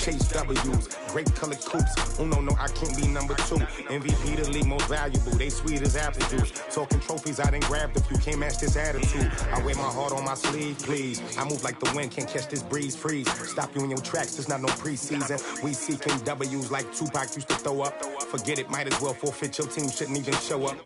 chase W's. Great colored coops. Oh no, I can't be number 2. MVP the league most valuable. They sweet as apple juice. Talking trophies, I done grabbed a few. Can't match this attitude. I wear my heart on my sleeve, please. I move like the wind, can't catch this breeze. Freeze. Stop you in your tracks. There's not no preseason. We seeking W's like Tupac used to throw up. Forget it, might as well forfeit. Your team shouldn't even show up.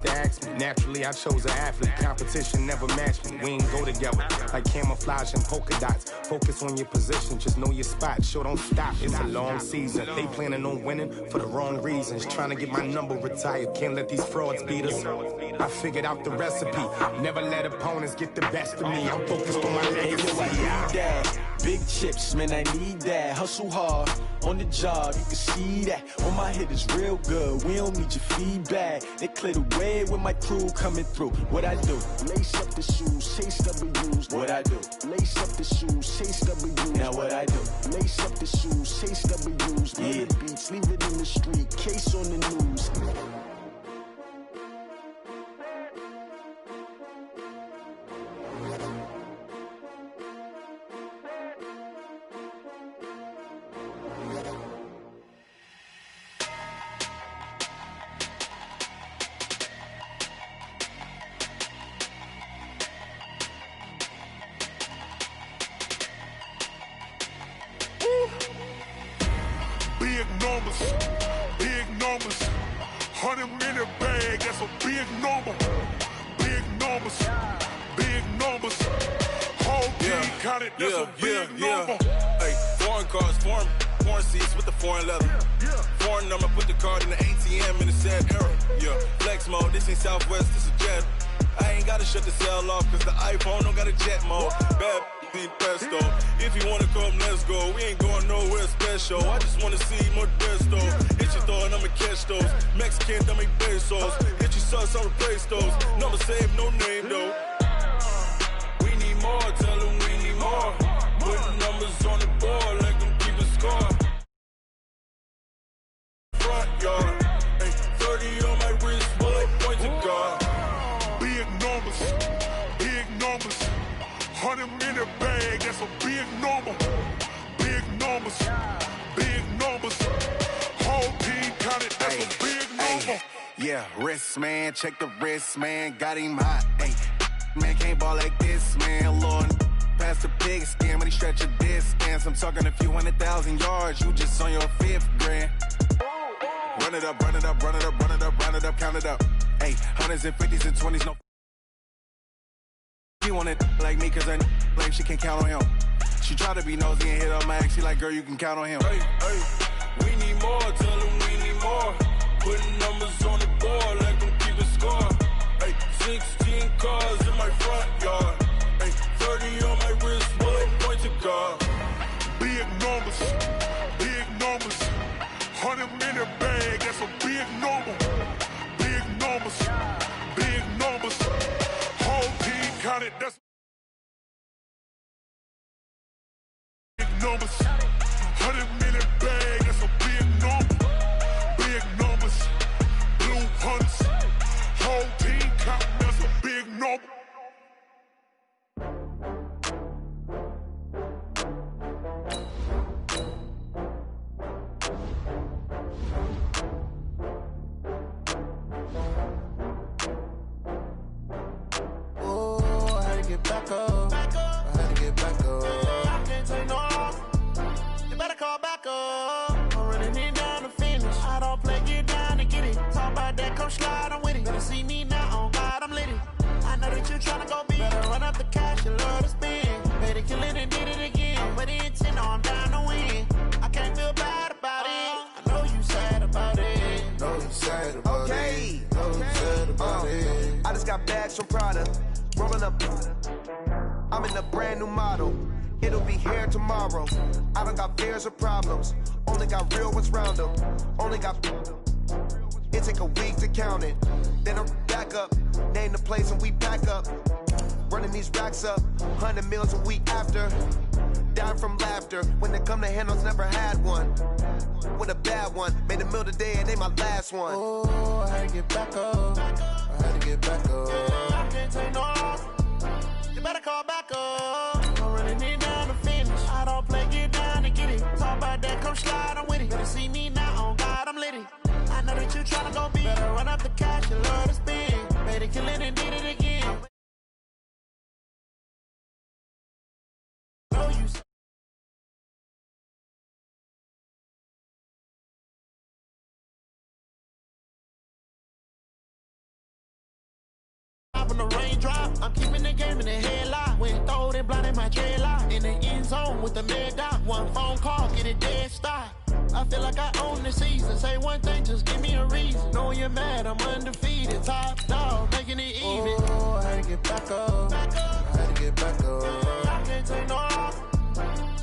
They asked me, naturally I chose an athlete. Competition never matched me, we ain't go together. Like camouflage and polka dots. Focus on your position, just know your spot. Sure, don't stop, it's a long season. They planning on winning for the wrong reasons. Trying to get my number retired, can't let these frauds beat us. I figured out the recipe, never let opponents get the best of me. I'm focused on my legacy. Big chips, man, I need that. Hustle hard, on the job, you can see that. On my head is real good, we don't need your feedback. They clear the way with my crew coming through. What I do? Lace up the shoes, chase W's. What I do? Lace up the shoes, chase W's. Now what I do? Lace up the shoes, chase W's. Yeah. The beats, leave it in the street, case on the news. Big numbers, 100-minute bag, that's a big number. Big numbers, whole team counted, that's a big number. Hey, foreign cars, foreign seats with the foreign leather. Foreign number, put the card in the ATM in the sad era. Yeah, flex mode, this ain't Southwest, this is Jet. I ain't gotta shut the cell off, cause the iPhone don't got a jet mode. Bad need pesto. If you wanna come, let's go. We ain't going nowhere special. I just wanna see more desto. Hit your thought, I'ma catch those. Mexican, don't make pesos. Hit your sus, I'll replace those. Number save, no name though. We need more, tell them we need more. Putting numbers on the board, like them keep a score. Front yard, hey, 30 on my wrist, bullet point to guard. Big numbers, 100-minute bag, that's a big number. Big numbers, whole team counted, that's a big number. Yeah, wrist man, check the wrist man, got him hot. Ay, man can't ball like this, man. Lord, past the big skin, when he stretch a distance. I'm talking a few 100,000 yards, you just on your 5th grand. Run it up, count it up. Ay, 100s and 50s and 20s, no. She want it like me, cause her like she can't count on him. She try to be nosy and hit up my ex, she like, girl, you can count on him. Hey, we need more, tell them we need more. Putting numbers on the board, like them keep a score. Hey, 16 cars in my front yard. Hey, 30 on my wrist, bullet point to guard. Big numbers, 100-minute bag, that's a big number. Big numbers, whole team counted, that's big numbers. 100-minute bag, that's a big number. Big numbers, blue hunts, whole team counting, that's a big number. Back up. I had to get back up. I can't take no loss. You better call back up. I'm running it down to finish. I don't play, get down to get it. Talk about that, come slide, I'm with it. Better see me now, on God, I'm lit it. I know that you tryna go big. Better run up the cash, you love to spend. Better kill it and did it again. I'm with the intent, no, I'm down to win. I can't feel bad about it. I know you sad about it. Know you sad about it. Know you sad about it. I just got bags from Prada. Rolling up, I'm in a brand new model. It'll be here tomorrow. I don't got fears or problems. Only got real ones round them. Only got. It take a week to count it. Then I'm back up. Name the place and we pack up. Running these racks up. 100 meals a week after. Down from laughter. When they come to handles, never had one. With a bad one. Made a meal today and they my last one. Oh, I had to get back up. I had to get back up. I can't take no loss. You better call back up. I'm running it down to finish. I don't play. tryna go be. Better run up the cash, you love to spin. Made it, kill it, and did it again. Know you when the raindrop, I'm keeping the game in the headlock. When throwed it, blind in my dreadlock. In the end zone with the mad dot. One phone call, get it dead stop. I feel like I own the season. Say one thing, just give me a reason. Know you're mad, I'm undefeated. Top dog, making it even. Oh, I had to get back up. I had to get back up. I can't take no off.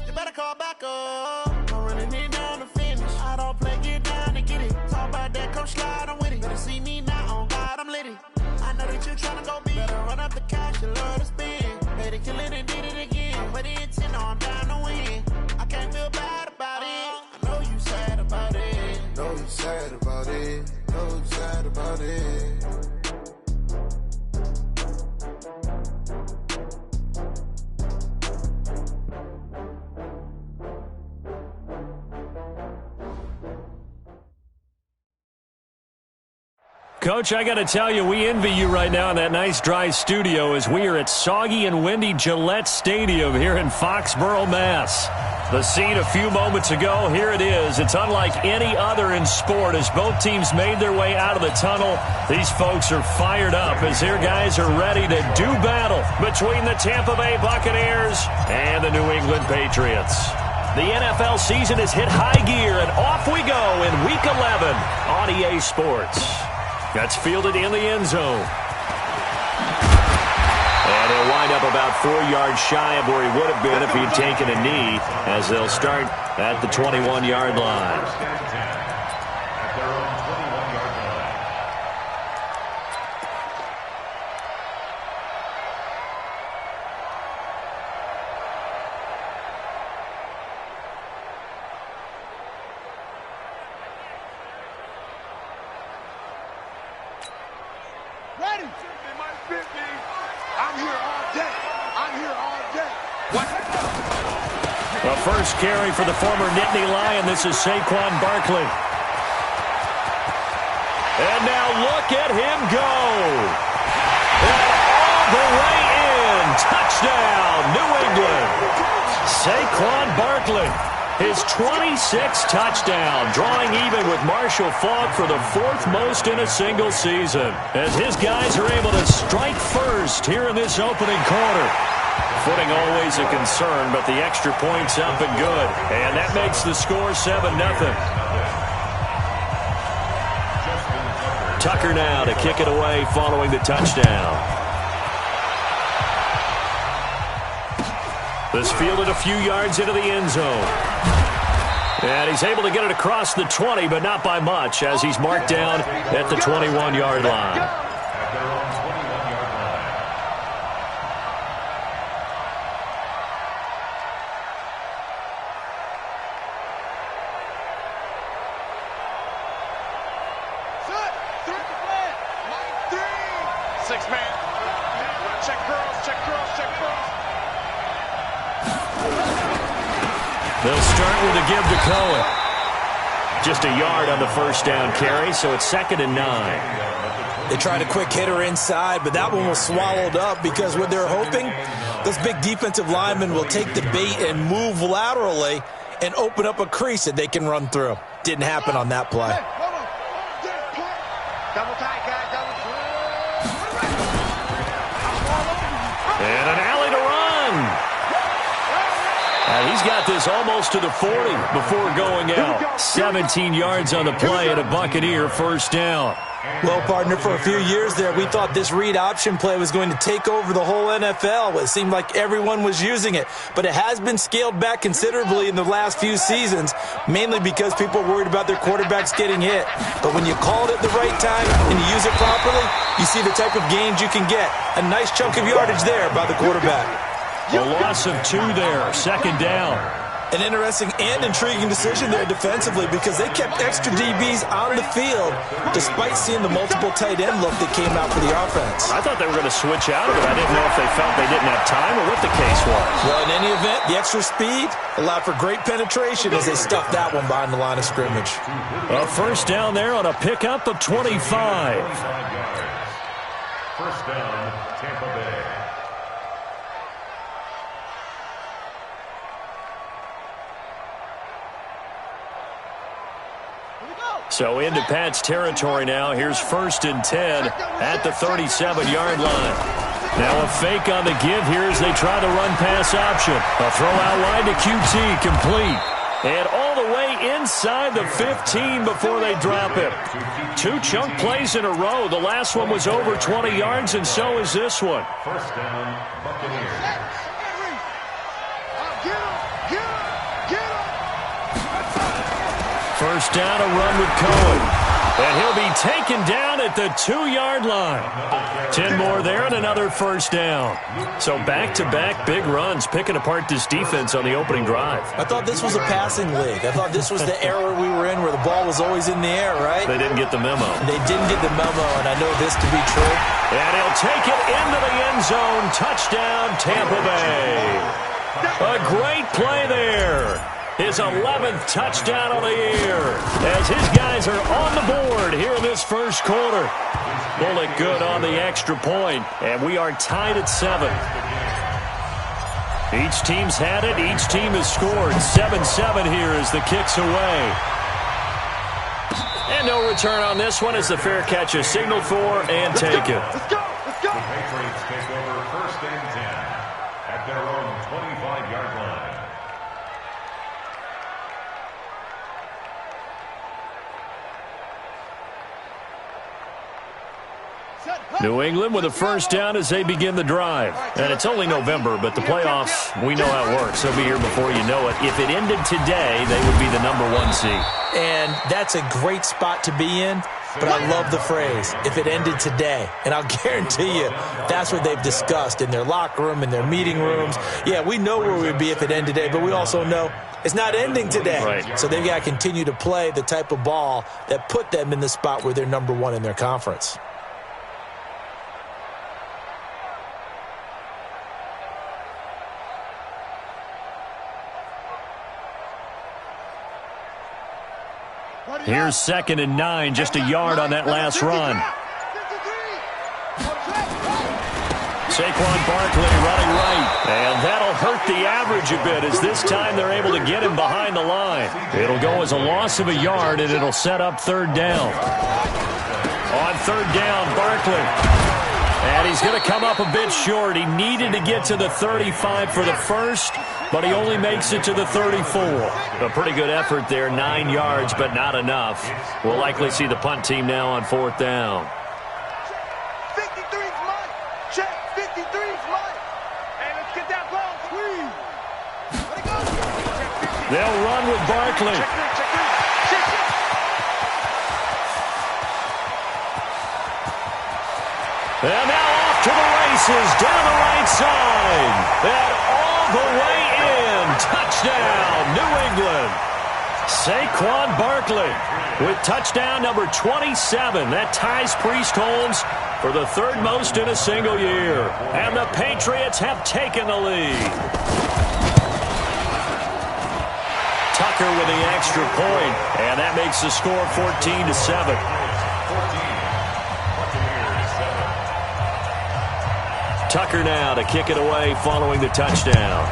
You better call back up. I'm running it down to finish. I don't play, get down to get it. Talk about that, come slide, I'm with it. Better see me now, on God, I'm litty. I know that you tryna go be. Better run up the cash, you love to spin. Better kill it and did it again. But the intent, no, I'm down to win. I can't feel bad about it. I know you sad about it. Know you sad about it. Know you sad about it. Coach, I got to tell you, we envy you right now in that nice dry studio as we are at soggy and windy Gillette Stadium here in Foxborough, Mass. The scene a few moments ago, here it is. It's unlike any other in sport as both teams made their way out of the tunnel. These folks are fired up as their guys are ready to do battle between the Tampa Bay Buccaneers and the New England Patriots. The NFL season has hit high gear, and off we go in Week 11 on EA Sports. That's fielded in the end zone. And he'll wind up about 4 yards shy of where he would have been if he'd taken a knee, as they'll start at the 21-yard line. The first carry for the former Nittany Lion. This is Saquon Barkley. And now look at him go. And all the way in. Touchdown, New England. Saquon Barkley, his 26th touchdown, drawing even with Marshall Faulk for the 4th most in a single season, as his guys are able to strike first here in this opening quarter. Footing always a concern, but the extra point's up and good. And that makes the score 7-0. Tucker now to kick it away following the touchdown. This fielded a few yards into the end zone. And he's able to get it across the 20, but not by much, as he's marked down at the 21-yard line. They'll start with a give to Cohen. Just a yard on the first down carry, so it's 2nd and 9. They tried a quick hitter inside, but that one was swallowed up because what they're hoping, those big defensive linemen will take the bait and move laterally and open up a crease that they can run through. Didn't happen on that play. And an alley to run. He's got this almost to the 40 before going out. 17 yards on the play and a Buccaneer first down. Well, partner, for a few years there, we thought this read option play was going to take over the whole NFL. It seemed like everyone was using it, but it has been scaled back considerably in the last few seasons, mainly because people are worried about their quarterbacks getting hit. But when you call it at the right time and you use it properly, you see the type of gains you can get. A nice chunk of yardage there by the quarterback. A loss of 2 there, 2nd down. An interesting and intriguing decision there defensively because they kept extra DBs on the field despite seeing the multiple tight end look that came out for the offense. I thought they were going to switch out of it. I didn't know if they felt they didn't have time or what the case was. Well, in any event, the extra speed allowed for great penetration as they stuffed that one behind the line of scrimmage. A first down there on a pickup of 25. First down, Tampa Bay. So into Pat's territory now. Here's 1st and 10 at the 37-yard line. Now a fake on the give here as they try the run-pass option. A throw out wide to QT, complete. And all the way inside the 15 before they drop it. 2 chunk plays in a row. The last one was over 20 yards, and so is this one. First down, Buccaneers. First down, a run with Cohen. And he'll be taken down at the 2-yard line. 10 more there and another first down. So back-to-back big runs, picking apart this defense on the opening drive. I thought this was a passing league. I thought this was the era we were in where the ball was always in the air, right? They didn't get the memo. They didn't get the memo, and I know this to be true. And he'll take it into the end zone. Touchdown, Tampa Bay. A great play there. His 11th touchdown of the year as his guys are on the board here in this first quarter. Bullet good on the extra point, and we are tied at 7. Each team's had it. Each team has scored. 7-7 here as the kick's away. And no return on this one as the fair catch is signaled for and taken. Let's go! The Patriots take over 1st and 10 at their own 25-yard line. New England with a first down as they begin the drive. And it's only November, but the playoffs, we know how it works. They'll be here before you know it. If it ended today, they would be the #1 seed. And that's a great spot to be in, but I love the phrase, if it ended today. And I'll guarantee you, that's what they've discussed in their locker room, in their meeting rooms. Yeah, we know where we'd be if it ended today, but we also know it's not ending today. Right. So they've got to continue to play the type of ball that put them in the spot where they're #1 in their conference. Here's 2nd and 9, just a yard on that last run. Saquon Barkley running right, and that'll hurt the average a bit as this time they're able to get him behind the line. It'll go as a loss of a yard, and it'll set up 3rd down. On 3rd down, Barkley. And he's going to come up a bit short. He needed to get to the 35 for the first, but he only makes it to the 34. A pretty good effort there, 9 yards, but not enough. We'll likely see the punt team now on 4th down. 53's mine. Check. 53's mine. Hey, let's get that ball, please. Let it go. They'll run with Barkley. And now off to the races, down the right side. And all the way in. Touchdown, New England. Saquon Barkley with touchdown number 27. That ties Priest Holmes for the 3rd most in a single year. And the Patriots have taken the lead. Tucker with the extra point, and that makes the score 14-7. Tucker now to kick it away following the touchdown.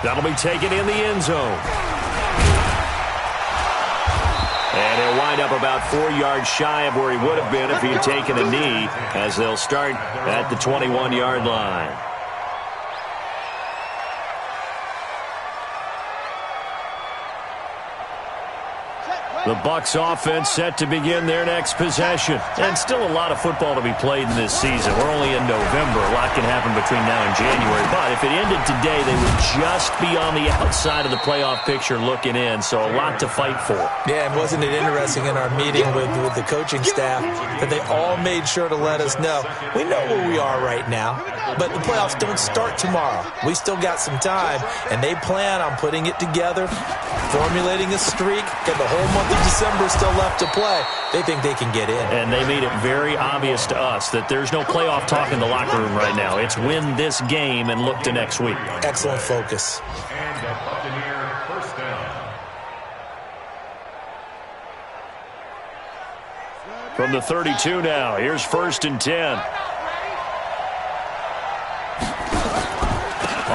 That'll be taken in the end zone. And he'll wind up about 4 yards shy of where he would have been if he had taken a knee, as they'll start at the 21-yard line. The Bucs offense set to begin their next possession. And still a lot of football to be played in this season. We're only in November. A lot can happen between now and January. But if it ended today, they would just be on the outside of the playoff picture looking in. So a lot to fight for. Yeah, and wasn't it interesting in our meeting with the coaching staff that they all made sure to let us know, we know where we are right now, but the playoffs don't start tomorrow. We still got some time, and they plan on putting it together, formulating a streak, and the whole month of December still left to play. They think they can get in. And they made it very obvious to us that there's no playoff talk in the locker room right now. It's win this game and look to next week. Excellent focus. And the Buccaneer first down. From the 32 now, here's 1st and 10.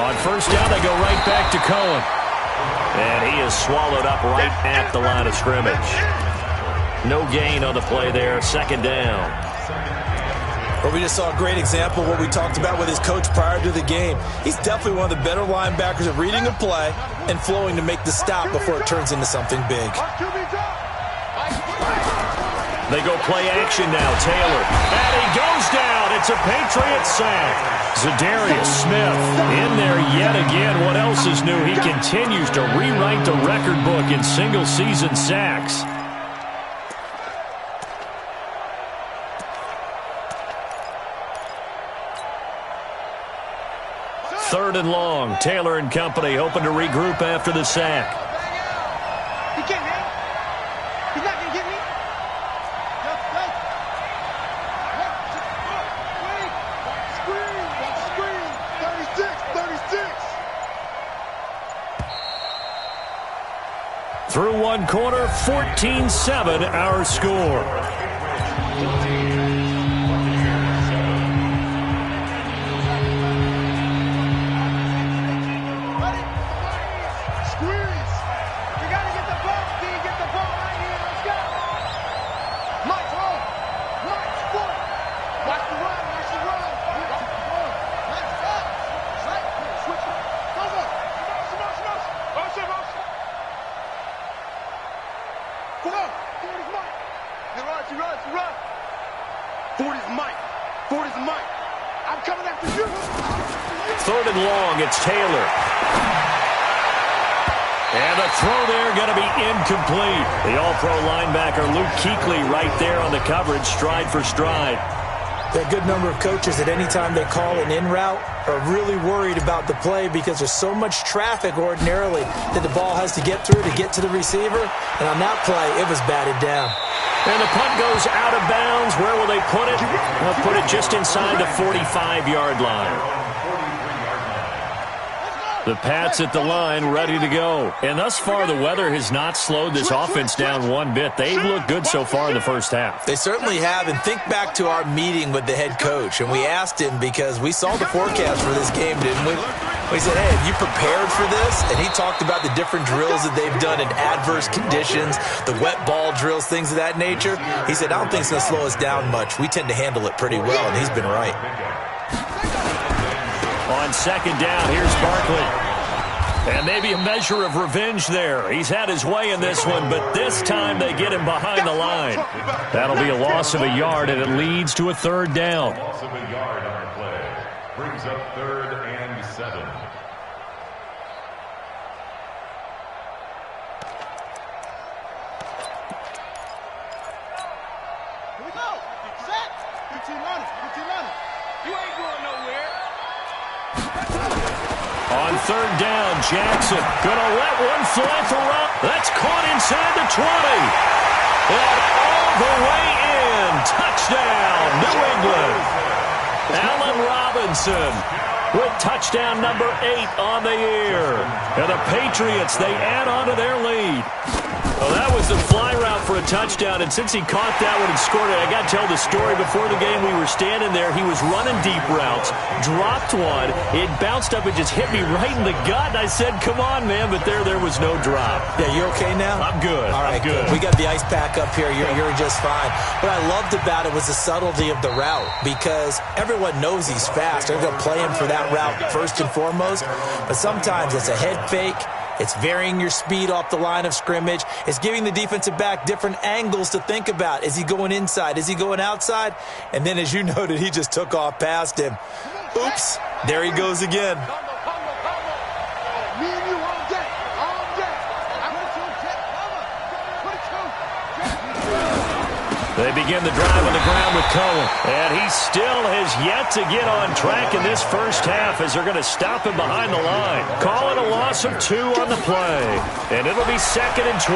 On 1st down, they go right back to Cohen. And he is swallowed up right at the line of scrimmage. No gain on the play there. 2nd down. Well, we just saw a great example of what we talked about with his coach prior to the game. He's definitely one of the better linebackers at reading a play and flowing to make the stop before it turns into something big. They go play action now. Taylor. And he goes down. It's a Patriot sack. Zadarius Smith in there yet again. What else is new? He continues to rewrite the record book in single-season sacks. Third and long. Taylor and company hoping to regroup after the sack. He can't hit. He's not going to get me. Screen. 36. Through one quarter, 14-7 our score. Third and long, it's Taylor. And the throw there going to be incomplete. The all-pro linebacker Luke Kuechly right there on the coverage, stride for stride. There are a good number of coaches that any time they call an in route are really worried about the play because there's so much traffic ordinarily that the ball has to get through to get to the receiver. And on that play, it was batted down. And the punt goes out of bounds. Where will they put it? They'll put it just inside the 45-yard line. The Pats at the line, ready to go. And thus far, the weather has not slowed this offense down one bit. They've looked good so far in the first half. They certainly have. And think back to our meeting with the head coach. And we asked him because we saw the forecast for this game, didn't we? We said, hey, have you prepared for this? And he talked about the different drills that they've done in adverse conditions, the wet ball drills, things of that nature. He said, I don't think it's going to slow us down much. We tend to handle it pretty well, and he's been right. On 2nd down, here's Barkley. And maybe a measure of revenge there. He's had his way in this one, but this time they get him behind the line. That'll be a loss of a yard, and it leads to a 3rd down. Loss of a yard on the play. Brings up 3rd and 7. Here we go. Set. Good team running. You ain't going nowhere. On 3rd down, Jackson gonna let one fly for Rob. That's caught inside the 20. And all the way in. Touchdown, New England. Allen Robinson with touchdown number 8 on the year. And the Patriots, they add on to their lead. Well, that was the fly route for a touchdown, and since he caught that one and scored it, I got to tell the story. Before the game, we were standing there. He was running deep routes, dropped one. It bounced up and just hit me right in the gut, and I said, come on, man, but there was no drop. Yeah, you okay now? I'm good. All right, I'm good. We got the ice pack up here. You're just fine. What I loved about it was the subtlety of the route because everyone knows he's fast. They're going to play him for that route first and foremost, but sometimes it's a head fake. It's varying your speed off the line of scrimmage. It's giving the defensive back different angles to think about. Is he going inside? Is he going outside? And then, as you noted, he just took off past him. Oops, there he goes again. They begin the drive on the ground with Cohen. And he still has yet to get on track in this first half as they're going to stop him behind the line. Calling a loss of 2 on the play. And it'll be 2nd and 12.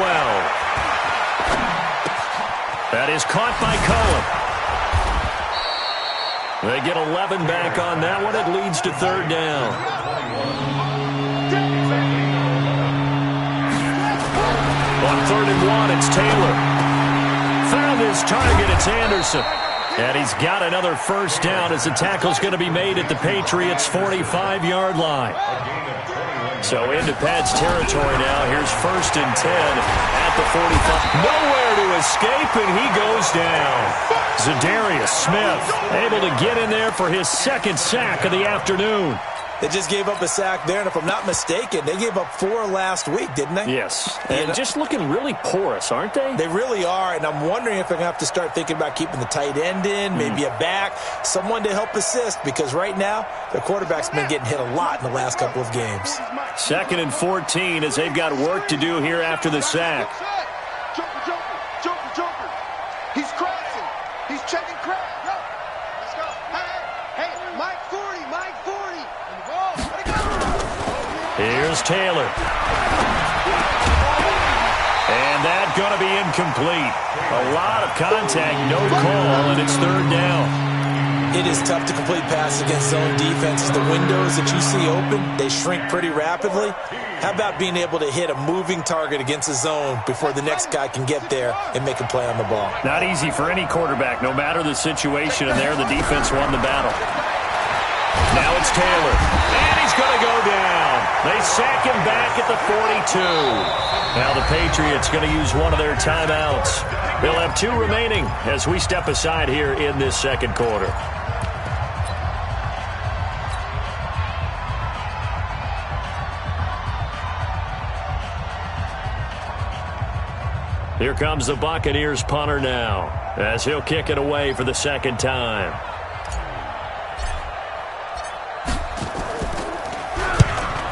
That is caught by Cohen. They get 11 back on that one. It leads to 3rd down. On 3rd and 1, it's Taylor. Found his target, it's Anderson. And he's got another first down as the tackle's going to be made at the Patriots' 45-yard line. So into Pat's territory now. Here's 1st and 10 at the 45. Nowhere to escape, and he goes down. Zadarius Smith able to get in there for his 2nd sack of the afternoon. They just gave up a sack there, and if I'm not mistaken, they gave up 4 last week, didn't they? Yes, and just looking really porous, aren't they? They really are, and I'm wondering if they're going to have to start thinking about keeping the tight end in, maybe a back, someone to help assist, because right now, their quarterback's been getting hit a lot in the last couple of games. 2nd and 14 as they've got work to do here after the sack. Joker. He's crossing. He's checking crap. Let's go. Hey, Mike 40. Here's Taylor. And that's going to be incomplete. A lot of contact, no call, and it's 3rd down. It is tough to complete passes against zone defenses. The windows that you see open, they shrink pretty rapidly. How about being able to hit a moving target against a zone before the next guy can get there and make a play on the ball? Not easy for any quarterback, no matter the situation, and there the defense won the battle. Now it's Taylor, and he's going to go down. They sack him back at the 42. Now the Patriots going to use one of their timeouts. They'll have 2 remaining as we step aside here in this 2nd quarter. Here comes the Buccaneers punter now as he'll kick it away for the 2nd time.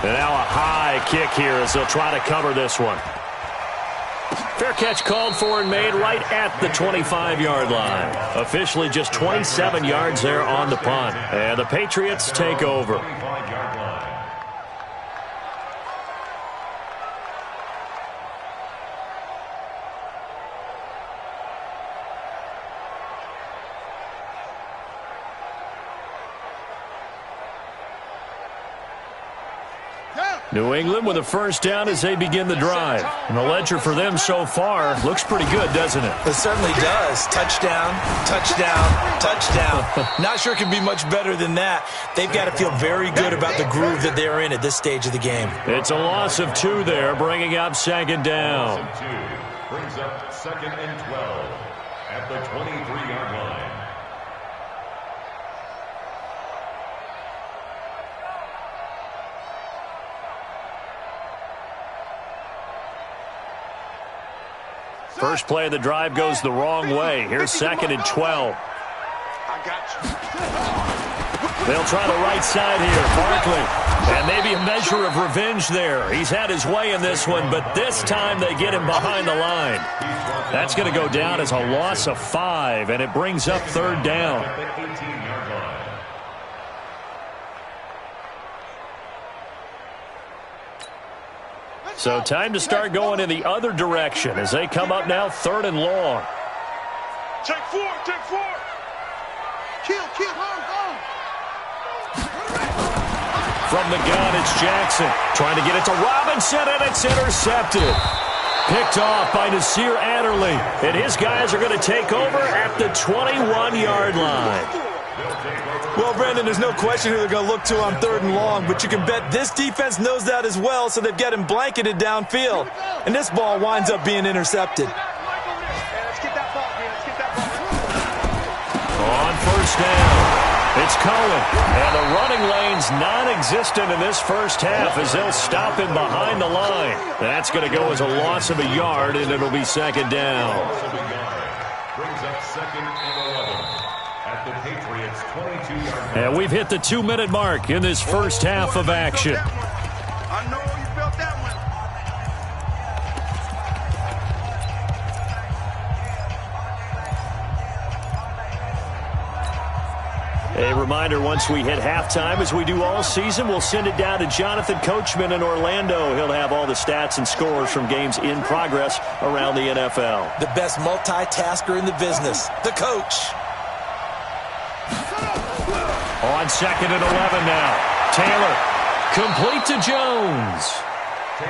And now a high kick here as they'll try to cover this one. Fair catch called for and made right at the 25-yard line. Officially just 27 yards there on the punt. And the Patriots take over. New England with a first down as they begin the drive. And the ledger for them so far looks pretty good, doesn't it? It certainly does. Touchdown, touchdown, touchdown. Not sure it can be much better than that. They've got to feel very good about the groove that they're in at this stage of the game. It's a loss of 2 there, bringing up 2nd down. Brings up 2nd and 12 at the 23-yard line. First play of the drive goes the wrong way. Here's 2nd and 12. They'll try the right side here. Barkley. And maybe a measure of revenge there. He's had his way in this one, but this time they get him behind the line. That's going to go down as a loss of 5, and it brings up 3rd down. So time to start going in the other direction as they come up now 3rd and long. Take 4. Kill, home. From the gun, it's Jackson. Trying to get it to Robinson, and it's intercepted. Picked off by Nasir Adderley. And his guys are going to take over at the 21-yard line. Well, Brandon, there's no question who they're going to look to on 3rd and long, but you can bet this defense knows that as well, so they've got him blanketed downfield. And this ball winds up being intercepted. On 1st down, it's Cohen. And the running lane's non-existent in this first half as they'll stop him behind the line. That's going to go as a loss of a yard, and it'll be second down. Brings up second and 11 at the Patriots' 22-yard line. And we've hit the 2-minute mark in this first half of action. I know you felt that one. A reminder, once we hit halftime, as we do all season, we'll send it down to Jonathan Coachman in Orlando. He'll have all the stats and scores from games in progress around the NFL. The best multitasker in the business, the coach. On second and 11 now. Taylor, complete to Jones.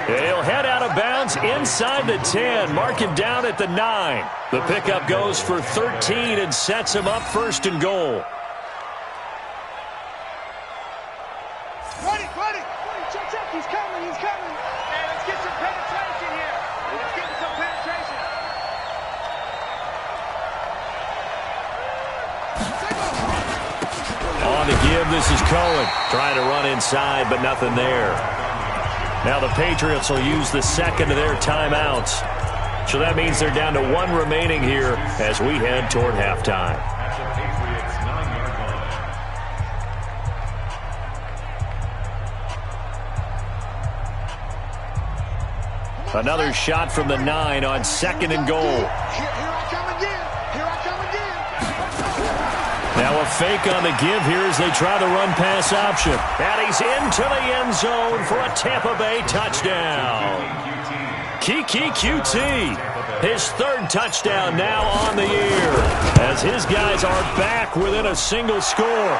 He'll head out of bounds inside the 10. Mark him down at the 9. The pickup goes for 13 and sets him up first and goal. Ready. Check. He's coming. Hey, let's get some penetration here. Let's get some penetration. On the give, this is Cohen. Trying to run inside, but nothing there. Now the Patriots will use the second of their timeouts. So that means they're down to 1 remaining here as we head toward halftime. At the Patriots' 9-yard line. Another shot from the 9 on second and goal. Here I come again. Now a fake on the give here as they try the run-pass option. And he's into the end zone for a Tampa Bay touchdown. Kiki QT, his third touchdown now on the year, as his guys are back within a single score.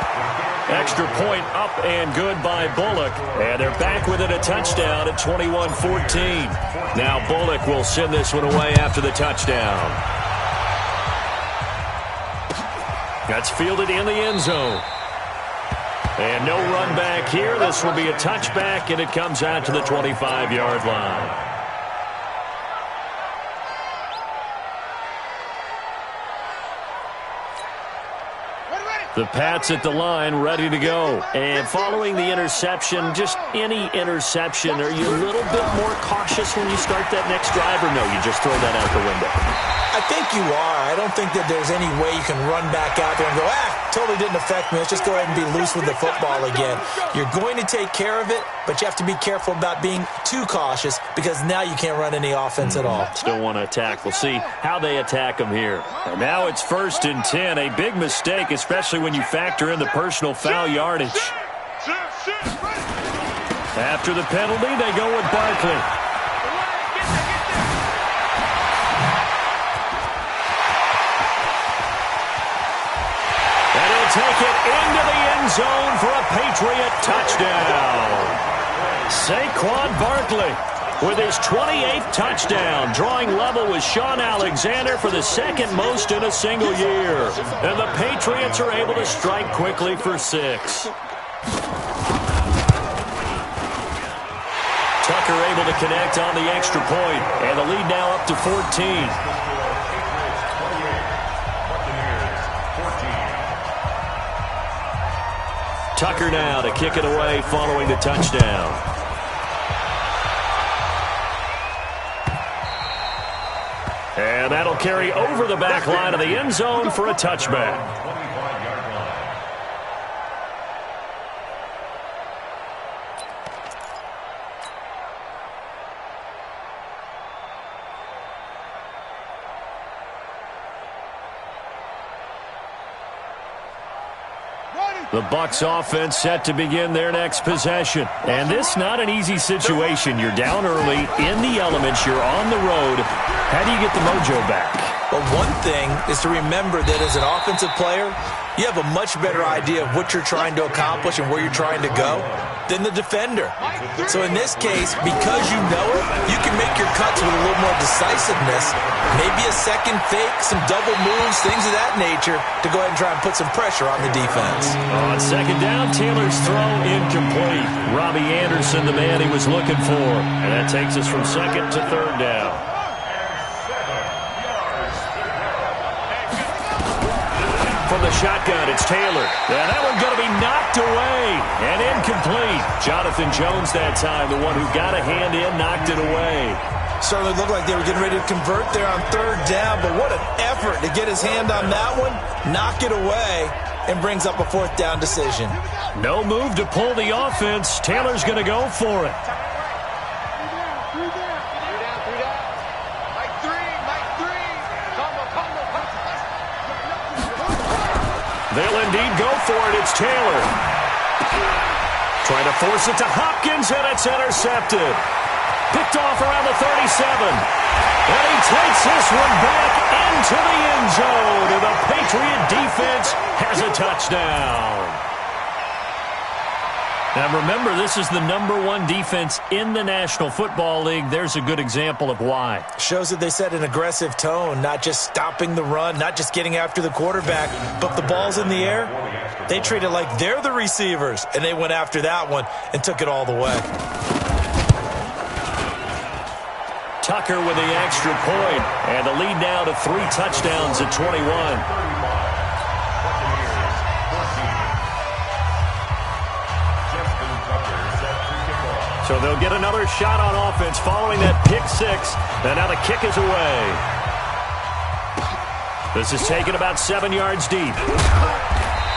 Extra point up and good by Bullock, and they're back within a touchdown at 21-14. Now Bullock will send this one away after the touchdown. That's fielded in the end zone. And no run back here. This will be a touchback, and it comes out to the 25-yard line. The Pats at the line, ready to go. And following the interception, just any interception, are you a little bit more cautious when you start that next drive, or no, you just throw that out the window? I think you are. I don't think that there's any way you can run back out there and go, totally didn't affect me. Let's just go ahead and be loose with the football again. You're going to take care of it, but you have to be careful about being too cautious because now you can't run any offense at all. Still want to attack. We'll see how they attack them here. And now it's 1st and 10. A big mistake, especially when you factor in the personal foul yardage. After the penalty, they go with Barkley. Take it into the end zone for a Patriot touchdown. Saquon Barkley with his 28th touchdown, drawing level with Sean Alexander for the second most in a single year. And the Patriots are able to strike quickly for 6. Tucker able to connect on the extra point, and the lead now up to 14. Tucker now to kick it away following the touchdown. And that'll carry over the back line of the end zone for a touchback. The Bucs offense set to begin their next possession. And this not an easy situation. You're down early, in the elements, you're on the road. How do you get the mojo back? Well, one thing is to remember that as an offensive player, you have a much better idea of what you're trying to accomplish and where you're trying to go than the defender. So in this case, because you know it, you can make your cuts with a little more decisiveness, maybe a second fake, some double moves, things of that nature, to go ahead and try and put some pressure on the defense. On second down, Taylor's throw incomplete. Robbie Anderson, the man he was looking for. And that takes us from second to third down. from the shotgun. It's Taylor. And that one's going to be knocked away and incomplete. Jonathan Jones that time, the one who got a hand in, knocked it away. Certainly looked like they were getting ready to convert there on third down, but what an effort to get his hand on that one, knock it away, and brings up a fourth down decision. No move to pull the offense. Taylor's going to go for it. They'll indeed go for it. It's Taylor. Trying to force it to Hopkins, and it's intercepted. Picked off around the 37. And he takes this one back into the end zone. And the Patriot defense has a touchdown. Now remember, this is the #1 defense in the National Football League. There's a good example of why. Shows that they set an aggressive tone, not just stopping the run, not just getting after the quarterback, but the ball's in the air. They treat it like they're the receivers, and they went after that one and took it all the way. Tucker with the extra point, and the lead now to 3 touchdowns at 21. So they'll get another shot on offense following that pick 6. And now the kick is away. This is taken about 7 yards deep.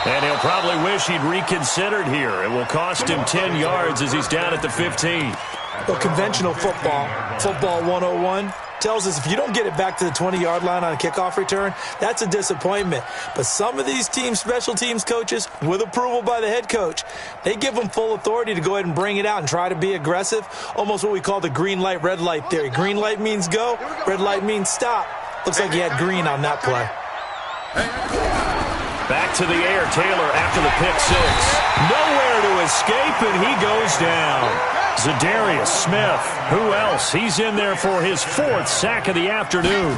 And he'll probably wish he'd reconsidered here. It will cost him 10 yards as he's down at the 15. Well, conventional football 101, tells us if you don't get it back to the 20-yard line on a kickoff return, that's a disappointment. But some of these special teams coaches, with approval by the head coach, they give them full authority to go ahead and bring it out and try to be aggressive, almost what we call the green light, red light theory. Green light means go, red light means stop. Looks like he had green on that play. Back to the air, Taylor after the pick 6. Nowhere to escape, and he goes down. Zadarius Smith, who else? He's in there for his 4th sack of the afternoon.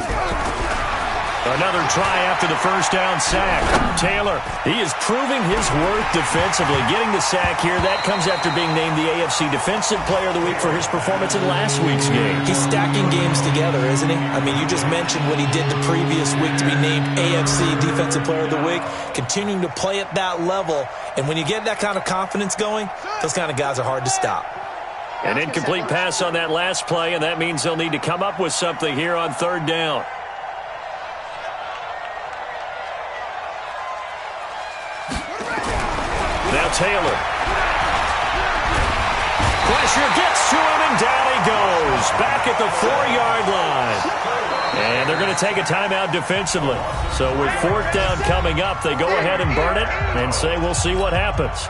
Another try after the first down sack. Taylor, he is proving his worth defensively. Getting the sack here, that comes after being named the AFC Defensive Player of the Week for his performance in last week's game. He's stacking games together, isn't he? I mean, you just mentioned what he did the previous week to be named AFC Defensive Player of the Week, continuing to play at that level. And when you get that kind of confidence going, those kind of guys are hard to stop. An incomplete pass on that last play, and that means they'll need to come up with something here on third down. Now Taylor. Pressure gets to him, and down he goes. Back at the 4-yard line. And they're going to take a timeout defensively. So with 4th down coming up, they go ahead and burn it and say we'll see what happens.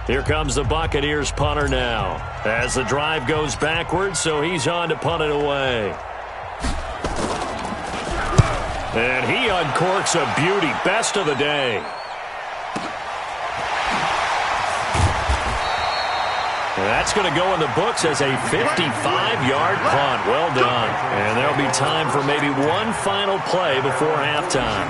Here comes the Buccaneers punter now as the drive goes backwards, so he's on to punt it away. And he uncorks a beauty. Best of the day. And that's going to go in the books as a 55-yard punt. Well done. And there'll be time for maybe one final play before halftime.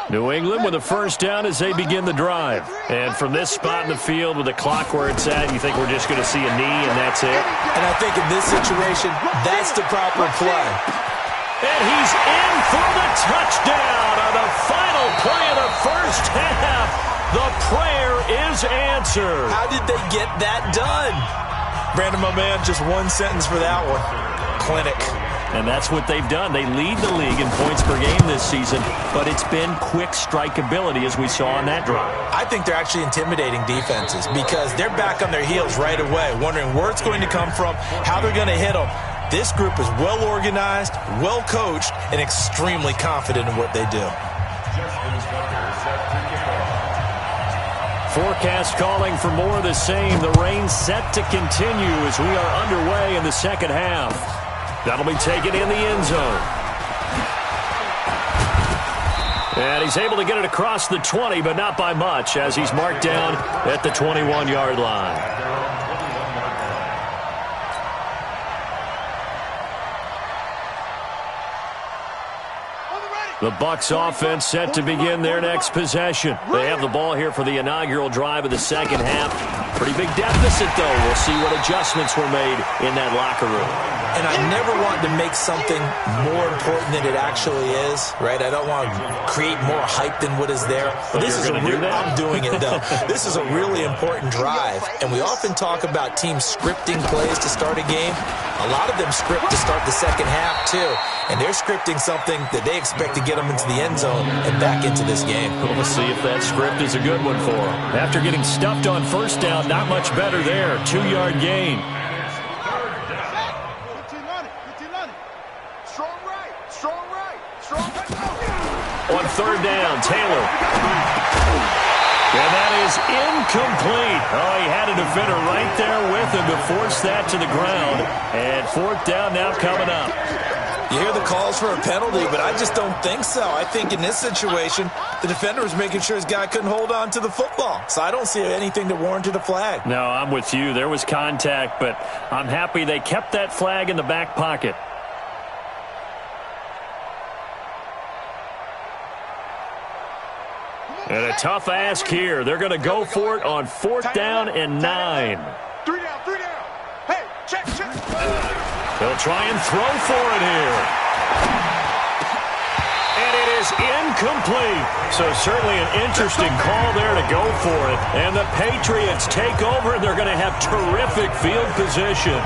New England with a first down as they begin the drive. And from this spot in the field with the clock where it's at, you think we're just going to see a knee and that's it? And I think in this situation, that's the proper play. And he's in for the touchdown on the final play of the first half. The prayer is answered. How did they get that done? Brandon, my man, just one sentence for that one. Clinic. And that's what they've done. They lead the league in points per game this season, but it's been quick strikeability as we saw on that drive. I think they're actually intimidating defenses because they're back on their heels right away, wondering where it's going to come from, how they're going to hit them. This group is well organized, well coached, and extremely confident in what they do. Forecast calling for more of the same. The rain set to continue as we are underway in the second half. That'll be taken in the end zone. And he's able to get it across the 20, but not by much, as he's marked down at the 21-yard line. The Bucs offense set to begin their next possession. They have the ball here for the inaugural drive of the second half. Pretty big deficit, though. We'll see what adjustments were made in that locker room. And I never want to make something more important than it actually is, right? I don't want to create more hype than what is there. But this is I'm doing it, though. This is a really important drive, and we often talk about teams scripting plays to start a game. A lot of them script to start the second half, too, and they're scripting something that they expect to get them into the end zone and back into this game. We'll see if that script is a good one for them. After getting stuffed on first down, not much better there. 2-yard gain. On third down, Taylor. And that is incomplete. Oh, he had a defender right there with him to force that to the ground. And fourth down now coming up. You hear the calls for a penalty, but I just don't think so. I think in this situation, the defender was making sure his guy couldn't hold on to the football. So I don't see anything that warranted a flag. No, I'm with you. There was contact, but I'm happy they kept that flag in the back pocket. And a tough ask here. They're going to go for it on fourth down and 9. 3 down. Hey, check. They'll try and throw for it here. And it is incomplete. So certainly an interesting call there to go for it. And the Patriots take over, and they're going to have terrific field position.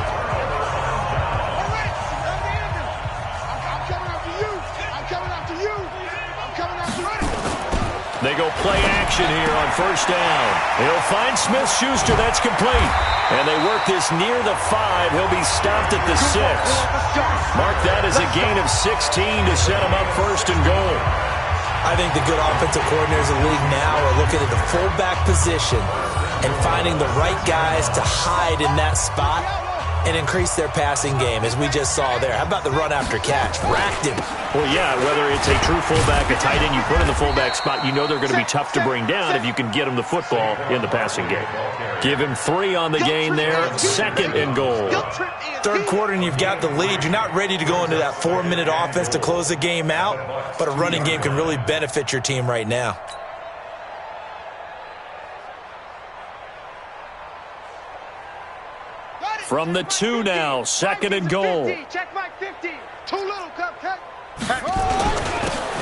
They go play action here on first down. He'll find Smith-Schuster. That's complete. And they work this near the 5. He'll be stopped at the 6. Mark that as a gain of 16 to set him up first and goal. I think the good offensive coordinators in the league now are looking at the fullback position and finding the right guys to hide in that spot and increase their passing game, as we just saw there. How about the run after catch? Racked him. Well, yeah, whether it's a true fullback, a tight end you put in the fullback spot, you know they're going to be tough to bring down if you can get them the football in the passing game. Give him 3 on the gain there, second and goal. Third quarter and you've got the lead. You're not ready to go into that 4-minute offense to close the game out, but a running game can really benefit your team right now. From the 2 now, second and goal. Check my 50. Too little, cut.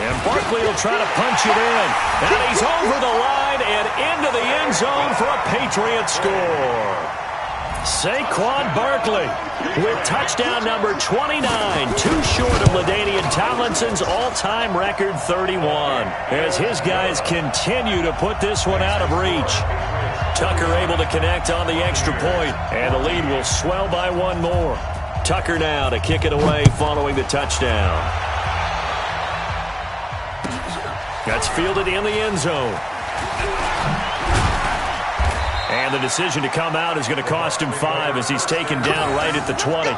And Barkley will try to punch it in. And he's over the line and into the end zone for a Patriot score. Saquon Barkley with touchdown number 29, too short of LaDainian Tomlinson's all-time record 31, as his guys continue to put this one out of reach. Tucker able to connect on the extra point, and the lead will swell by 1 more. Tucker now to kick it away following the touchdown. That's fielded in the end zone. And the decision to come out is going to cost him 5 as he's taken down right at the 20.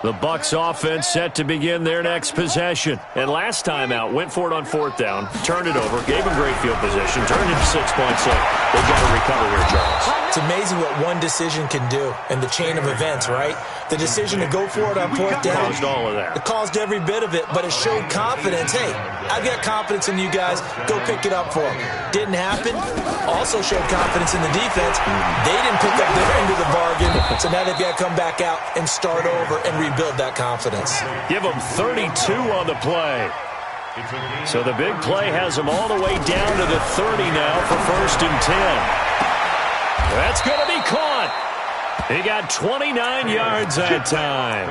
The Bucs offense set to begin their next possession. And last time out, went for it on fourth down, turned it over, gave them great field position, turned into 6 points. So they've got to recover here, Charles. It's amazing what one decision can do in the chain of events, right? The decision to go for it on fourth down. Caused all of that. It caused every bit of it, but it showed confidence. Hey, I've got confidence in you guys. Go pick it up for them. Didn't happen. Also showed confidence in the defense. They didn't pick up their end of the bargain, so now they've got to come back out and start over and rebuild that confidence. Give them 32 on the play. So the big play has them all the way down to the 30 now for first and 10. That's going to be caught. He got 29 yards that time.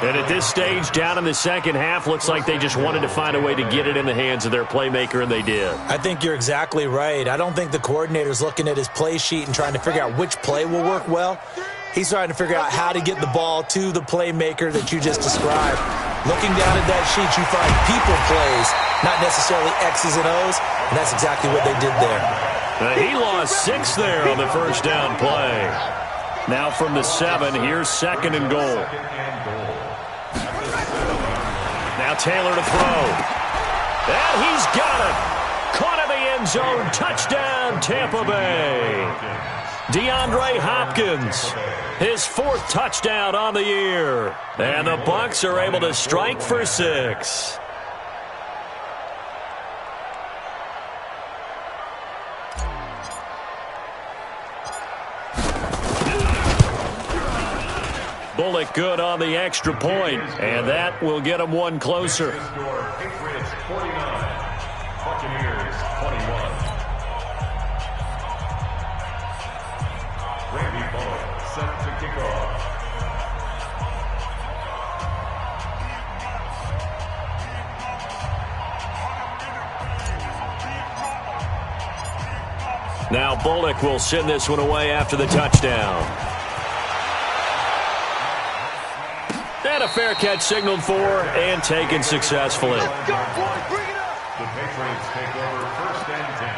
And at this stage, down in the second half, looks like they just wanted to find a way to get it in the hands of their playmaker, and they did. I think you're exactly right. I don't think the coordinator's looking at his play sheet and trying to figure out which play will work well. He's trying to figure out how to get the ball to the playmaker that you just described. Looking down at that sheet, you find people plays, not necessarily X's and O's, and that's exactly what they did there. He lost 6 there on the first down play. Now from the 7, here's 2nd and goal. Now Taylor to throw. And he's got it. Caught in the end zone. Touchdown, Tampa Bay. DeAndre Hopkins, his 4th touchdown on the year. And the Bucs are able to strike for 6. Bullock good on the extra point, and that will get him one closer. Patriots 49, Buccaneers 21. Randy Bullock set to kick off. Now Bullock will send this one away after the touchdown. And a fair catch signaled for and taken successfully. The Patriots take over 1st and 10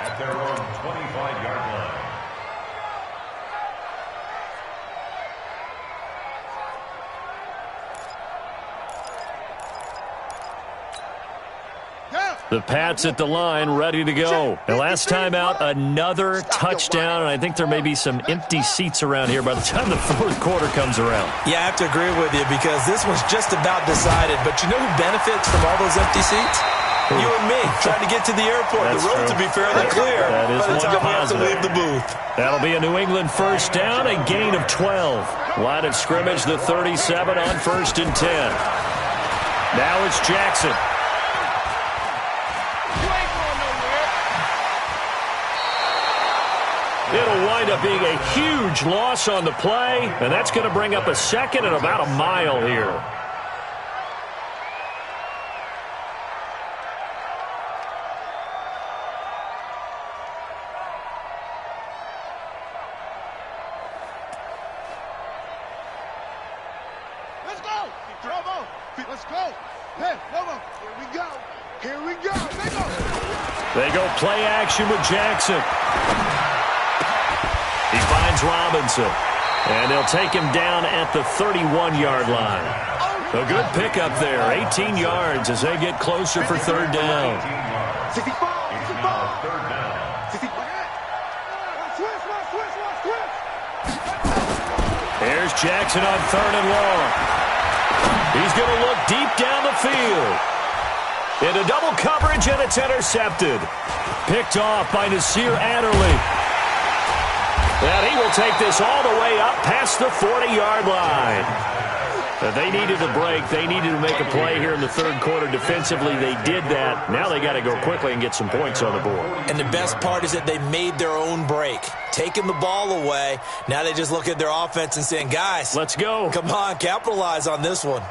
at their own 25-yard line. The Pats at the line, ready to go. And last time out, another touchdown, and I think there may be some empty seats around here by the time the 4th quarter comes around. Yeah, I have to agree with you because this one's just about decided. But you know who benefits from all those empty seats? You and me, trying to get to the airport. That's the road true. to be fairly clear. That is by the time we have to positive. leave the booth. That'll be a New England first down, a gain of 12. Line of scrimmage, the 37 on 1st and 10. Now it's Jackson. It'll wind up being a huge loss on the play, and that's going to bring up a 2nd and about a mile here. Let's go! Bravo! Let's go! Hey, Bravo! Here we go! Here we go! They go play action with Jackson. He finds Robinson, and they'll take him down at the 31-yard line. A good pickup there, 18 yards as they get closer for 3rd down. Here's Jackson on 3rd and long. He's going to look deep down the field. Into double coverage, and it's intercepted. Picked off by Nasir Adderley. And he will take this all the way up past the 40-yard line. They needed a break. They needed to make a play here in the 3rd quarter defensively. They did that. Now they got to go quickly and get some points on the board. And the best part is that they made their own break. Taking the ball away. Now they just look at their offense and saying, guys, let's go. Come on, capitalize on this one.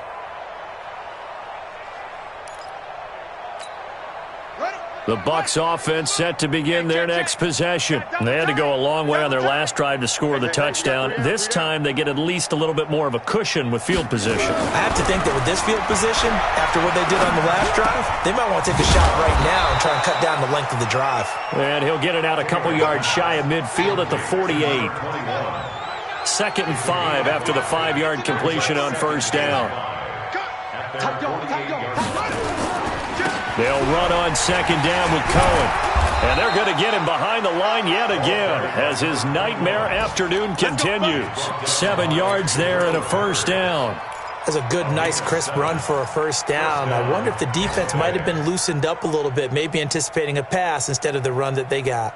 The Bucs offense set to begin their next possession. They had to go a long way on their last drive to score the touchdown. This time they get at least a little bit more of a cushion with field position. I have to think that with this field position, after what they did on the last drive, they might want to take a shot right now and try and cut down the length of the drive. And he'll get it out a couple yards shy of midfield at the 48. 2nd and 5 after the 5-yard completion on 1st down. They'll run on 2nd down with Cohen. And they're going to get him behind the line yet again as his nightmare afternoon continues. 7 yards there and a 1st down. That's a good, nice, crisp run for a 1st down. I wonder if the defense might have been loosened up a little bit, maybe anticipating a pass instead of the run that they got.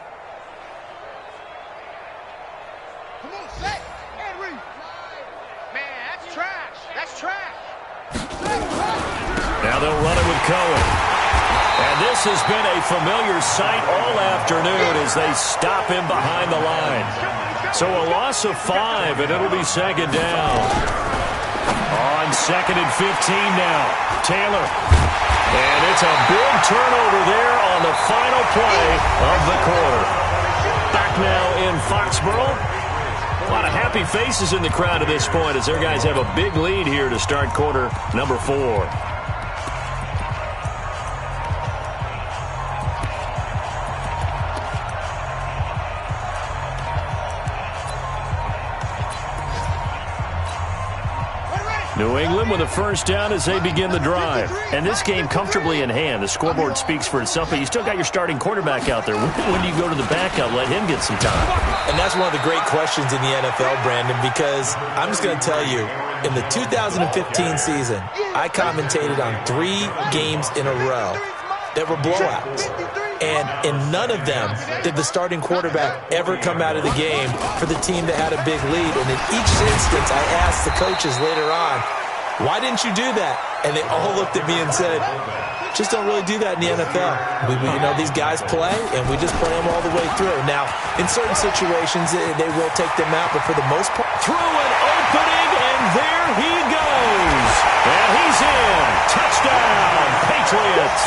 Come on, set! Henry! Man, that's trash! That's trash! Now they'll run it with Cohen. And this has been a familiar sight all afternoon as they stop him behind the line. So a loss of 5, and it'll be 2nd down. On 2nd and 15 now. Taylor. And it's a big turnover there on the final play of the quarter. Back now in Foxborough. A lot of happy faces in the crowd at this point as their guys have a big lead here to start quarter number 4. New England with a first down as they begin the drive. And this game comfortably in hand. The scoreboard speaks for itself, but you still got your starting quarterback out there. When do you go to the backup, let him get some time? And that's one of the great questions in the NFL, Brandon, because I'm just going to tell you, in the 2015 season, I commentated on 3 games in a row that were blowouts. And in none of them did the starting quarterback ever come out of the game for the team that had a big lead. And in each instance, I asked the coaches later on, why didn't you do that? And they all looked at me and said, just don't really do that in the NFL. These guys play, and we just play them all the way through. Now, in certain situations, they will take them out, but for the most part, through an opening, and there he goes. And he's in. Touchdown, Patriots.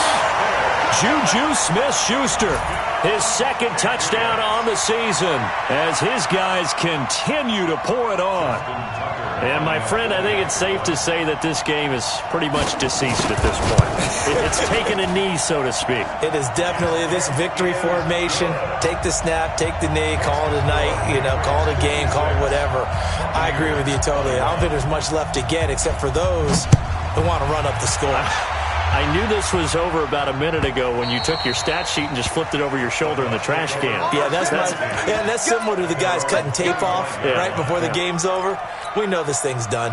Juju Smith-Schuster, his second touchdown on the season as his guys continue to pour it on. And, my friend, I think it's safe to say that this game is pretty much deceased at this point. It's taken a knee, so to speak. It is definitely this victory formation. Take the snap, take the knee, call it a night, call it a game, call it whatever. I agree with you totally. I don't think there's much left to get except for those who want to run up the score. I knew this was over about a minute ago when you took your stat sheet and just flipped it over your shoulder in the trash can. Yeah, that's similar to the guys cutting tape off right before the game's over. We know this thing's done.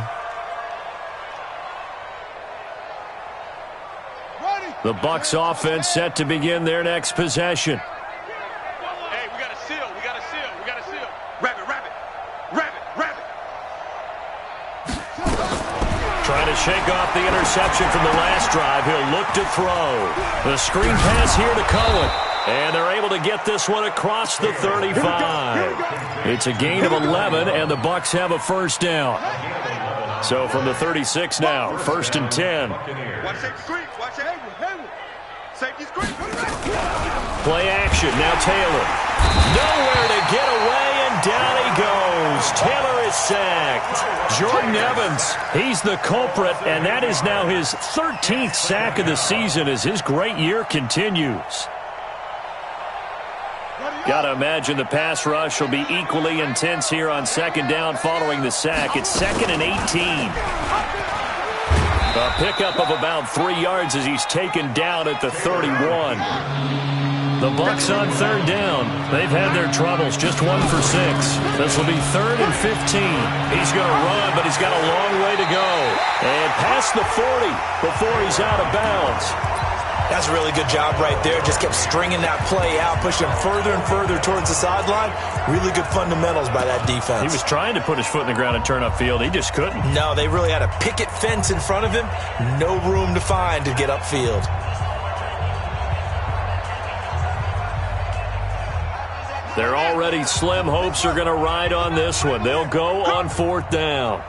The Bucs offense set to begin their next possession. Hey, we got a seal. We got a seal. We got a seal. Rabbit, rabbit. Rabbit, rabbit. Trying to shake off the interception from the last drive. He'll look to throw. The screen pass here to Cohen. And they're able to get this one across the 35. It's a gain of 11, and the Bucs have a first down. So from the 36 now, 1st and 10. Watch safety screen. Watch it. Safety screen. Play action. Now Taylor. Nowhere to get away, and down he goes. Taylor is sacked. Jordan Evans, he's the culprit, and that is now his 13th sack of the season as his great year continues. Got to imagine the pass rush will be equally intense here on 2nd down following the sack. It's 2nd and 18. A pickup of about 3 yards as he's taken down at the 31. The Bucs on 3rd down. They've had their troubles, just 1 for 6. This will be 3rd and 15. He's going to run, but he's got a long way to go. And past the 40 before he's out of bounds. That's a really good job right there. Just kept stringing that play out, pushing him further and further towards the sideline. Really good fundamentals by that defense. He was trying to put his foot in the ground and turn upfield. He just couldn't. No, they really had a picket fence in front of him. No room to find to get upfield. Their already slim hopes are going to ride on this one. They'll go on 4th down.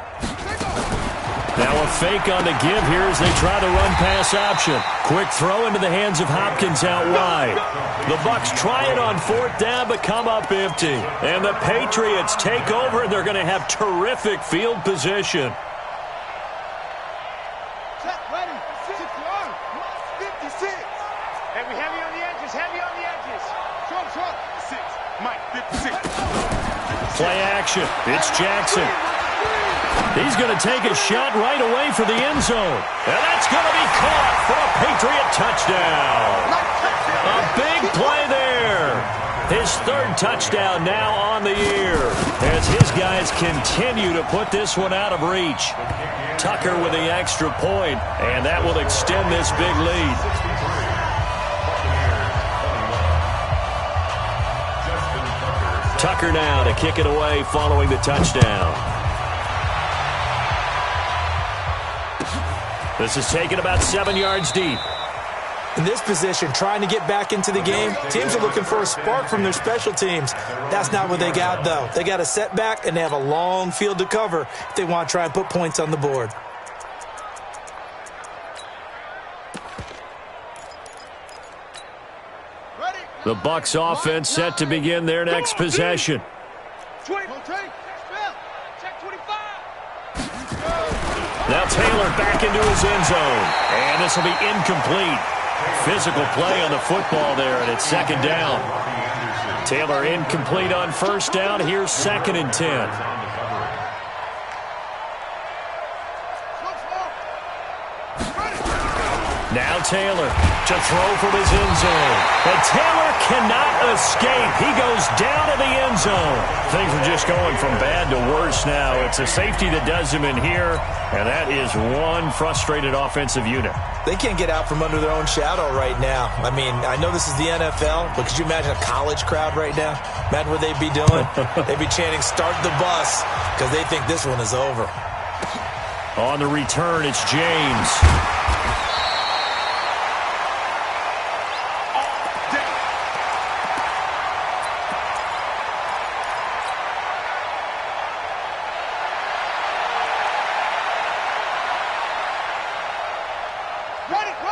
Now a fake on the give here as they try the run pass option. Quick throw into the hands of Hopkins out wide. The Bucs try it on 4th down but come up empty. And the Patriots take over, and they're going to have terrific field position. Check, ready. 56. Hey, we heavy on the edges. Heavy on the edges. Short. 6. Mike, 56. Play action. It's Jackson. He's going to take a shot right away for the end zone. And that's going to be caught for a Patriot touchdown. A big play there. His 3rd touchdown now on the year as his guys continue to put this one out of reach. Tucker with the extra point, and that will extend this big lead. Tucker now to kick it away following the touchdown. This is taken about 7 yards deep. In this position, trying to get back into the game, teams are looking for a spark from their special teams. That's not what they got, though. They got a setback, and they have a long field to cover if they want to try and put points on the board. The Bucs offense set to begin their next possession. Now Taylor back into his end zone. And this will be incomplete. Physical play on the football there, and it's second down. Taylor incomplete on first down. Here's 2nd and 10. Now Taylor to throw from his end zone. And Taylor cannot escape. He goes down to the end zone. Things are just going from bad to worse now. It's a safety that does him in here, and that is one frustrated offensive unit. They can't get out from under their own shadow right now. I mean, I know this is the NFL, but could you imagine a college crowd right now? Imagine what they'd be doing. They'd be chanting, "Start the bus," because they think this one is over. On the return, it's James.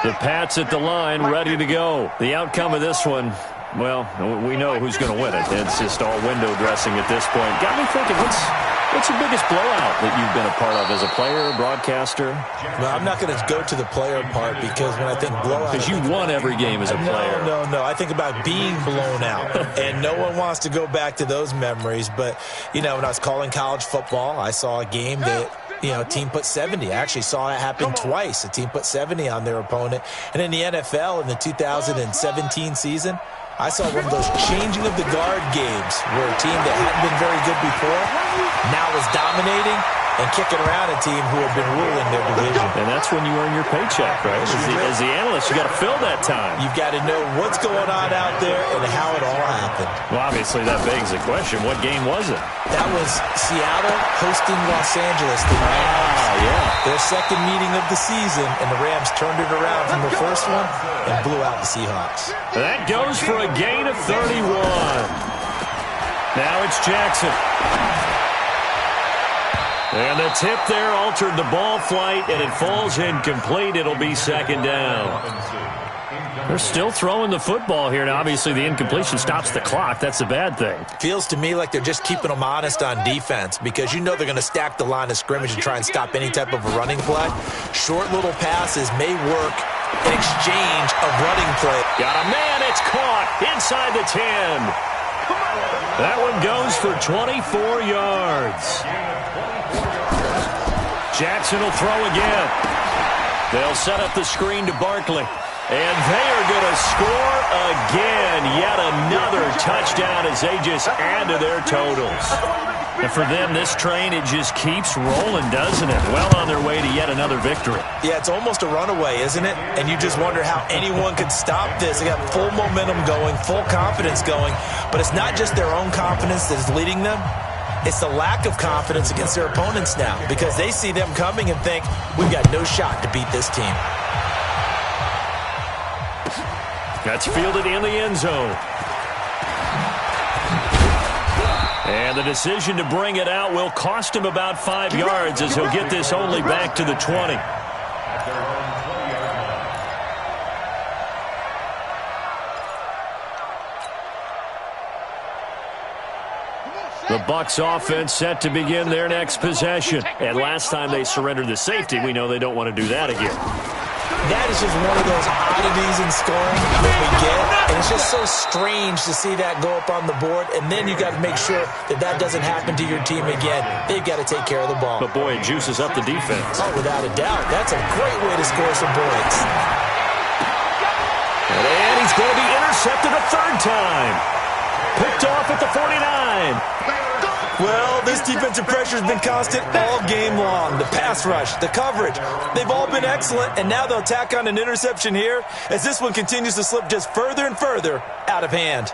The Pats at the line, ready to go. The outcome of this one, well, we know who's going to win it. It's just all window dressing at this point. Got me thinking, what's the biggest blowout that you've been a part of as a player, broadcaster? Well, I'm not going to go to the player part because when I think blowout... Because you won every game as a player. No. I think about being blown out. And no one wants to go back to those memories. But, you know, when I was calling college football, I saw a game that... a team put 70. I actually saw it happen twice. A team put 70 on their opponent. And in the NFL, in the 2017 season, I saw one of those changing of the guard games where a team that hadn't been very good before now is dominating and kicking around a team who have been ruling their division. And that's when you earn your paycheck, right? As the analyst, you got to fill that time. You've got to know what's going on out there and how it all happened. Well, obviously, that begs the question, what game was it? That was Seattle hosting Los Angeles. The Rams. Yeah. Their second meeting of the season, and the Rams turned it around from the first one and blew out the Seahawks. That goes for a gain of 31. Now it's Jackson. And the tip there altered the ball flight, and it falls incomplete. It'll be second down. They're still throwing the football here. Now, obviously, the incompletion stops the clock. That's a bad thing. Feels to me like they're just keeping them honest on defense because you know they're going to stack the line of scrimmage and try and stop any type of a running play. Short little passes may work in exchange of running play. Got a man. It's caught inside the 10. That one goes for 24 yards. Jackson will throw again. They'll set up the screen to Barkley. And they are going to score again. Yet another touchdown as they just add to their totals. And for them, this train, it just keeps rolling, doesn't it? Well on their way to yet another victory. Yeah, it's almost a runaway, isn't it? And you just wonder how anyone could stop this. They got full momentum going, full confidence going. But it's not just their own confidence that is leading them. It's the lack of confidence against their opponents now because they see them coming and think, we've got no shot to beat this team. That's fielded in the end zone. And the decision to bring it out will cost him about 5 yards as he'll get this only back to the 20. The Bucs offense set to begin their next possession. And last time they surrendered the safety, we know they don't want to do that again. That is just one of those oddities in scoring that we get. And it's just so strange to see that go up on the board. And then you got to make sure that that doesn't happen to your team again. They've got to take care of the ball. But, boy, it juices up the defense. Oh, without a doubt. That's a great way to score some points. And he's going to be intercepted a third time. Picked off at the 49. Well, this defensive pressure has been constant all game long. The pass rush, the coverage, they've all been excellent, and now they'll tack on an interception here as this one continues to slip just further and further out of hand.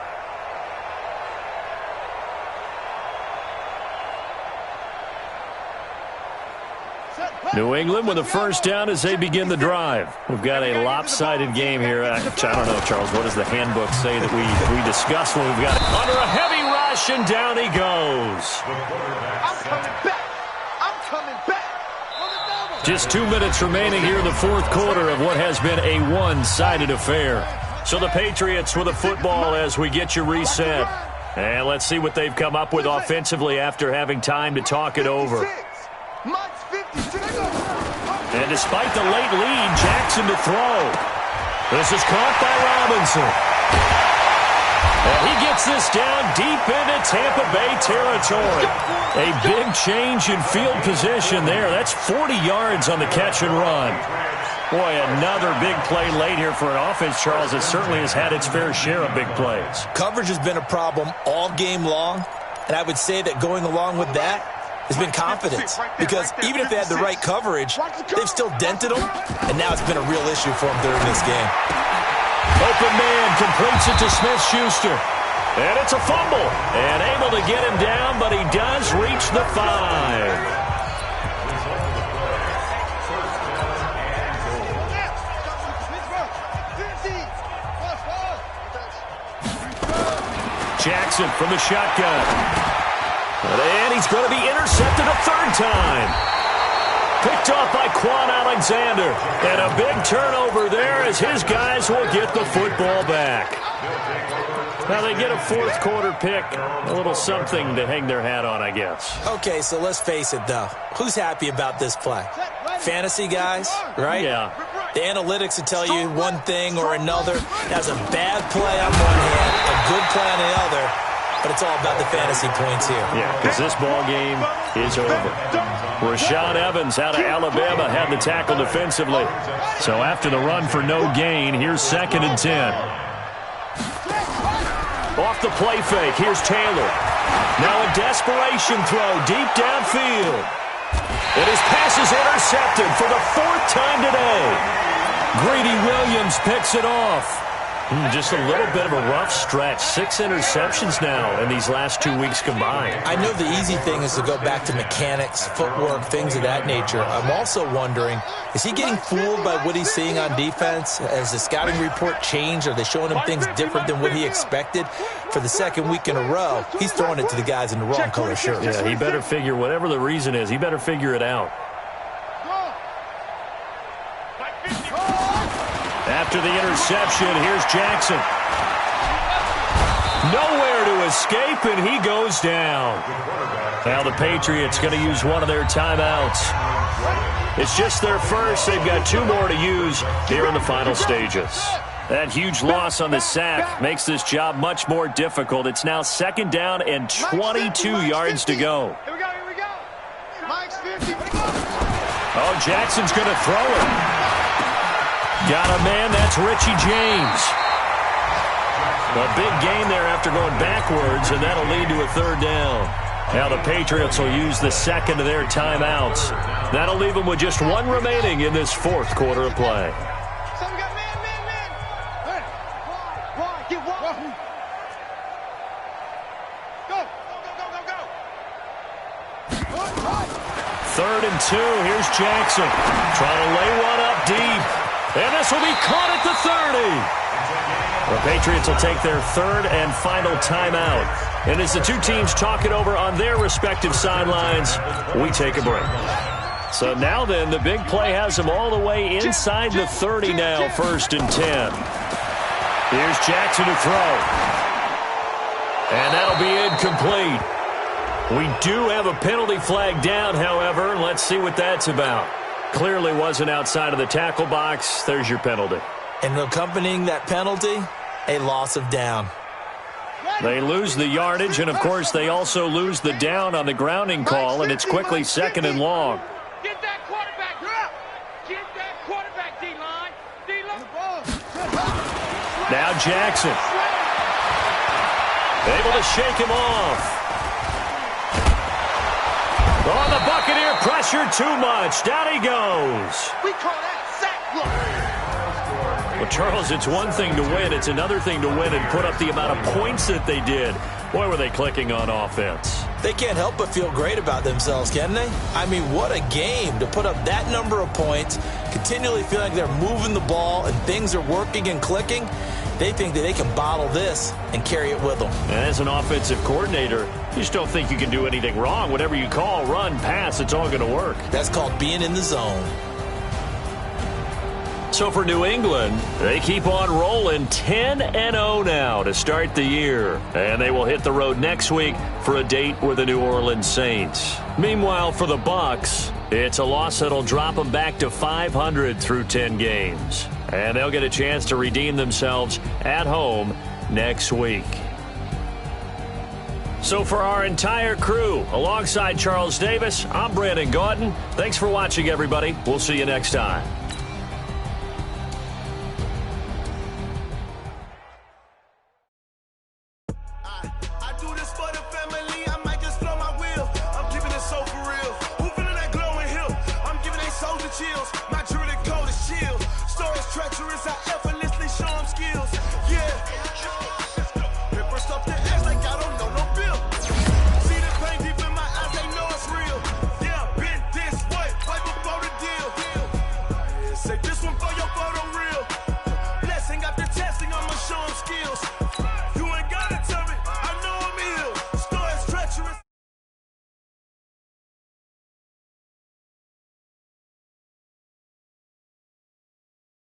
New England with a first down as they begin the drive. We've got a lopsided game here. I don't know, Charles, what does the handbook say that we discuss when we've got it? Under a heavy rush, and down he goes. I'm coming back. Just 2 minutes remaining here in the fourth quarter of what has been a one-sided affair. So the Patriots with a football as we get you reset. And let's see what they've come up with offensively after having time to talk it over. Mike's 56. And despite the late lead, Jackson to throw. This is caught by Robinson. And he gets this down deep into Tampa Bay territory. A big change in field position there. That's 40 yards on the catch and run. Boy, another big play late here for an offense, Charles, that certainly has had its fair share of big plays. Coverage has been a problem all game long, and I would say that going along with that has been confidence. Because even if they had the right coverage, they've still dented them, and now it's been a real issue for them during this game. Open man completes it to Smith-Schuster. And it's a fumble. And able to get him down, but he does reach the 5. Jackson from the shotgun. And he's going to be intercepted a third time. Picked off by Quan Alexander. And a big turnover there as his guys will get the football back. Now they get a fourth quarter pick. A little something to hang their hat on, I guess. Okay, so let's face it, though. Who's happy about this play? Fantasy guys, right? Yeah. The analytics will tell you one thing or another. That's a bad play on one hand, a good play on the other, but it's all about the fantasy points here. Yeah, because this ball game is over. Rashaan Evans out of Alabama had the tackle defensively. So after the run for no gain, here's 2nd and 10. Off the play fake, here's Taylor. Now a desperation throw deep downfield. And his pass is intercepted for the 4th time today. Greedy Williams picks it off. Just a little bit of a rough stretch. 6 interceptions now in these last 2 weeks combined. I know the easy thing is to go back to mechanics, footwork, things of that nature. I'm also wondering, is he getting fooled by what he's seeing on defense? Has the scouting report changed? Are they showing him things different than what he expected? For the 2nd week in a row, he's throwing it to the guys in the wrong color shirts. Yeah, he better figure, whatever the reason is, he better figure it out. After the interception, here's Jackson. Nowhere to escape, and he goes down. Now the Patriots going to use one of their timeouts. It's just their first. They've got 2 more to use here in the final stages. That huge loss on the sack makes this job much more difficult. It's now 2nd down and 22 yards to go. Here we go. Mike's 50. Oh, Jackson's going to throw it. Got a man, that's Richie James. A big gain there after going backwards, and that'll lead to a 3rd down. Now the Patriots will use the 2nd of their timeouts. That'll leave them with just 1 remaining in this 4th quarter of play. So we got man. Wide, get wide. Go. 3rd and 2, here's Jackson. Trying to lay one up deep. And this will be caught at the 30. The Patriots will take their 3rd and final timeout. And as the 2 teams talk it over on their respective sidelines, we take a break. So now then, the big play has them all the way inside the 30 now, 1st and 10. Here's Jackson to throw. And that'll be incomplete. We do have a penalty flag down, however, and let's see what that's about. Clearly wasn't outside of the tackle box. There's your penalty. And accompanying that penalty, a loss of down. They lose the yardage, and, of course, they also lose the down on the grounding call, and it's quickly 2nd and long. Get that quarterback. Get that quarterback, D-line. Now Jackson. Able to shake him off. On the Buccaneer pressure too much. Down he goes. We call that sack block. Well, Charles, it's one thing to win. It's another thing to win and put up the amount of points that they did. Boy, were they clicking on offense. They can't help but feel great about themselves, can they? I mean, what a game to put up that number of points, continually feeling like they're moving the ball and things are working and clicking. They think that they can bottle this and carry it with them. And as an offensive coordinator, you just don't think you can do anything wrong. Whatever you call, run, pass, it's all going to work. That's called being in the zone. So for New England, they keep on rolling 10-0 now to start the year. And they will hit the road next week for a date with the New Orleans Saints. Meanwhile, for the Bucs, It's a loss that'll drop them back to 500 through 10 games. And they'll get a chance to redeem themselves at home next week. So for our entire crew, alongside Charles Davis, I'm Brandon Gaudin. Thanks for watching, everybody. We'll see you next time. I do this for the family, I might just blow my wheel. I'm keeping it so for real. Who feeling that glowing hill? I'm giving they soldier chills.